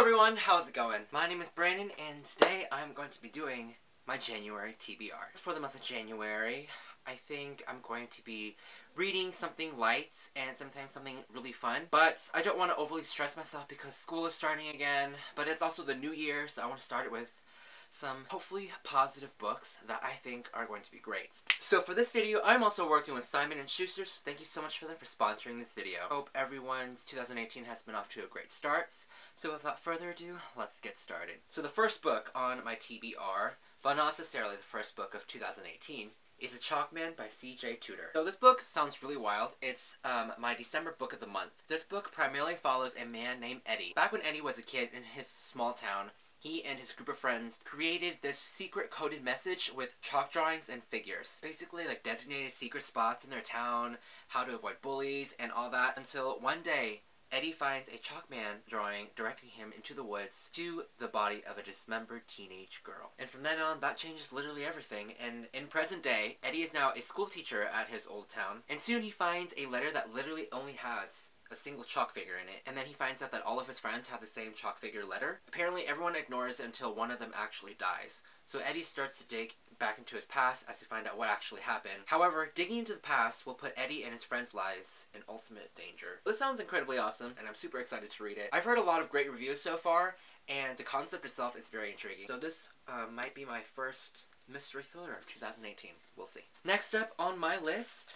everyone, how's it going? My name is Brandon and today I'm going to be doing my January TBR. For the month of January, I think I'm going to be reading something light and sometimes something really fun. But I don't want to overly stress myself because school is starting again, but it's also the new year, so I want to start it with some hopefully positive books that I think are going to be great. So for this video, I'm also working with Simon & Schuster. Thank you so much for them for sponsoring this video. Hope everyone's 2018 has been off to a great start. So without further ado, let's get started. So the first book on my TBR, but not necessarily the first book of 2018, is The Chalkman by C.J. Tudor. So this book sounds really wild. It's my December book of the month. This book primarily follows a man named Eddie. Back when Eddie was a kid in his small town, he and his group of friends created this secret coded message with chalk drawings and figures. Basically like designated secret spots in their town, how to avoid bullies, and all that, until one day Eddie finds a chalkman drawing directing him into the woods to the body of a dismembered teenage girl. And from then on, that changes literally everything, and in present day, Eddie is now a school teacher at his old town, and soon he finds a letter that literally only has a single chalk figure in it, and then he finds out that all of his friends have the same chalk figure letter. Apparently everyone ignores it until one of them actually dies. So Eddie starts to dig back into his past as to find out what actually happened. However, digging into the past will put Eddie and his friends' lives in ultimate danger. This sounds incredibly awesome, and I'm super excited to read it. I've heard a lot of great reviews so far, and the concept itself is very intriguing. So this might be my first mystery thriller of 2018. We'll see. Next up on my list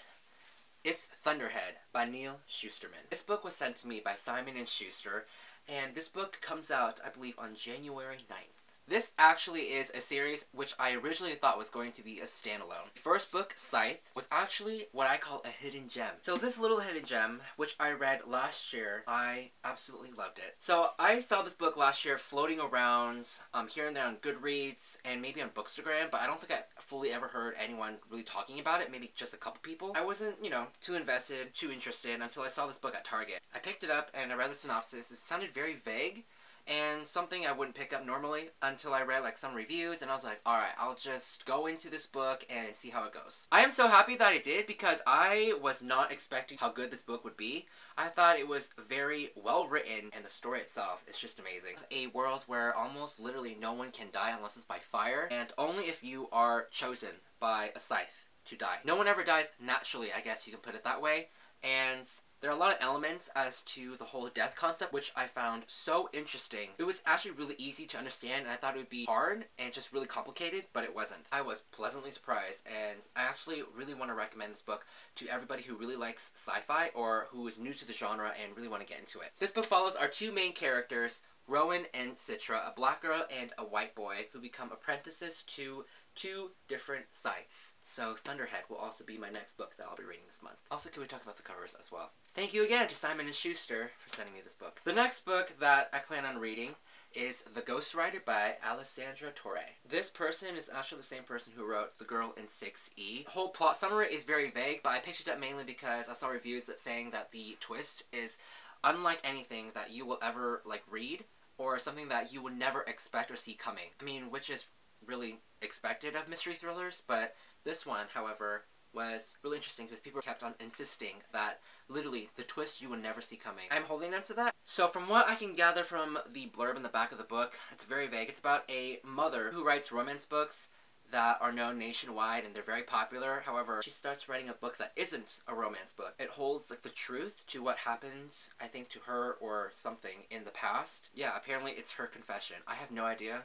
is Thunderhead by Neal Shusterman. This book was sent to me by Simon & Schuster, and this book comes out, I believe, on January 9th. This actually is a series which I originally thought was going to be a standalone. The first book, Scythe, was actually what I call a hidden gem. So this little hidden gem, which I read last year, I absolutely loved it. So I saw this book last year floating around here and there on Goodreads and maybe on Bookstagram, but I don't think I fully ever heard anyone really talking about it, maybe just a couple people. I wasn't, too invested, too interested until I saw this book at Target. I picked it up and I read the synopsis. It sounded very vague, and something I wouldn't pick up normally until I read like some reviews, and I was like, alright, I'll just go into this book and see how it goes. I am so happy that I did because I was not expecting how good this book would be. I thought it was very well written, and the story itself is just amazing. A world where almost literally no one can die unless it's by fire, and only if you are chosen by a scythe to die. No one ever dies naturally, I guess you can put it that way, and there are a lot of elements as to the whole death concept, which I found so interesting. It was actually really easy to understand, and I thought it would be hard and just really complicated, but it wasn't. I was pleasantly surprised, and I actually really want to recommend this book to everybody who really likes sci-fi or who is new to the genre and really want to get into it. This book follows our two main characters, Rowan and Citra, a black girl and a white boy, who become apprentices to two different sites. So Thunderhead will also be my next book that I'll be reading this month. Also, can we talk about the covers as well? Thank you again to Simon & Schuster for sending me this book. The next book that I plan on reading is The Ghostwriter by Alessandra Torre. This person is actually the same person who wrote The Girl in 6E. The whole plot summary is very vague, but I picked it up mainly because I saw reviews that saying that the twist is unlike anything that you will ever read, or something that you would never expect or see coming. I mean, which is really expected of mystery thrillers, but this one, however, was really interesting because people kept on insisting that literally the twist you would never see coming. I'm holding them to that. So from what I can gather from the blurb in the back of the book, it's very vague. It's about a mother who writes romance books that are known nationwide and they're very popular. However, she starts writing a book that isn't a romance book. It holds the truth to what happened, I think, to her or something in the past. Yeah, apparently it's her confession. I have no idea.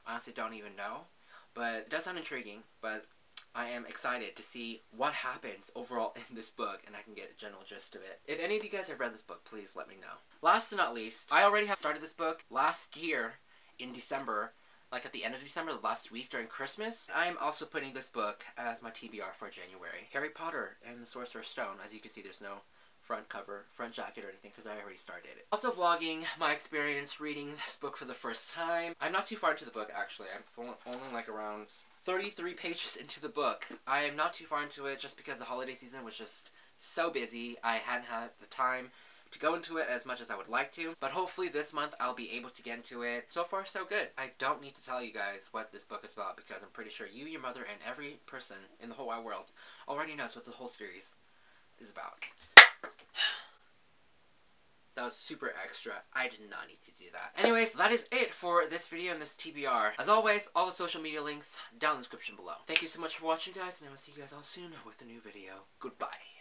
Honestly, don't even know. But it does sound intriguing, but I am excited to see what happens overall in this book, and I can get a general gist of it. If any of you guys have read this book, please let me know. Last but not least, I already have started this book last year in December, like at the end of December, the last week during Christmas. I am also putting this book as my TBR for January. Harry Potter and the Sorcerer's Stone. As you can see, there's no front cover, front jacket, or anything because I already started it. Also vlogging my experience reading this book for the first time. I'm not too far into the book, actually. I'm only around 33 pages into the book. I am not too far into it just because the holiday season was just so busy. I hadn't had the time to go into it as much as I would like to, but hopefully this month I'll be able to get into it. So far, so good. I don't need to tell you guys what this book is about because I'm pretty sure you, your mother, and every person in the whole wide world already knows what the whole series is about. That was super extra. I did not need to do that. Anyways, that is it for this video and this TBR. As always, all the social media links down in the description below. Thank you so much for watching, guys, and I will see you guys all soon with a new video. Goodbye.